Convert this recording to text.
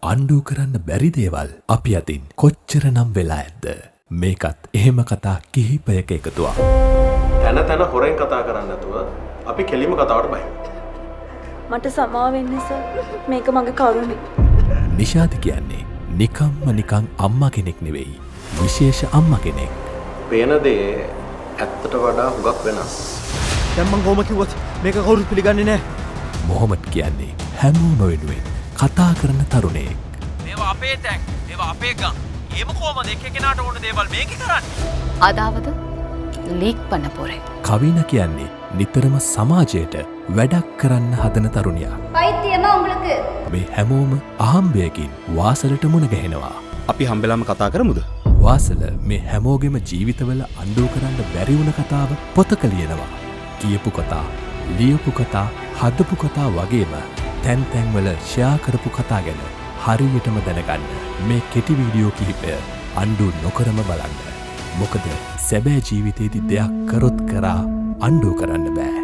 අන්ඩූ කරන්න බැරි දේවල් අපි අතින් කොච්චරනම් වෙලා ඇද්ද? මේකත් එහෙම කතා කිහිපයක එකතුවක්. තන තන හොරෙන් කතා කරන්න නැතුව අපි කෙලිම කතාවට බහිමු. මට සමාව වෙන්න සර්. මේක මගේ කරුණේ. නිෂාදි කියන්නේ නිකම්ම නිකං අම්මා කෙනෙක් නෙවෙයි. විශේෂ අම්මා කෙනෙක්. පේන දේ ඇත්තට වඩා හුඟක් වෙනස්. දැන් මං කොහොම කිව්වත් මේක කවුරුත් පිළිගන්නේ නැහැ. මොහොමඩ් කියන්නේ හැමෝම වෙනුවෙන් කතා කරන තරුණයෙක්. මේවා අපේ තැන්. මේවා අපේ ගම්. එහෙම කොහමද එක කෙනාට ඕන දේවල් මේකේ කරන්නේ? අදාවද ලීක් පන පොරේ. කවින කියන්නේ නිතරම සමාජයට වැඩක් කරන්න හදන තරුණියක්. பைத்தியமா உங்களுக்கு මේ හැමෝම අහම්බයකින් වාසලට මුණ ගැහෙනවා. අපි හම්බෙලාම කතා කරමුද? වාසල මේ හැමෝගෙම ජීවිතවල අන්ඩූ කරන්න බැරි වුණ කතාව පොතක ලියනවා. කියපු කතා, ලියපු කතා, හදපු කතා වගේම තැන් තැන්වල ෂෙයා කරපු කතා ගැන හරියටම දැනගන්න මේ කෙටි වීඩියෝ කිහිපය අන්ඩූ නොකරම බලන්න. මොකද සැබෑ ජීවිතයේදී දෙයක් කරොත් කරා අන්ඩූ කරන්න බෑ.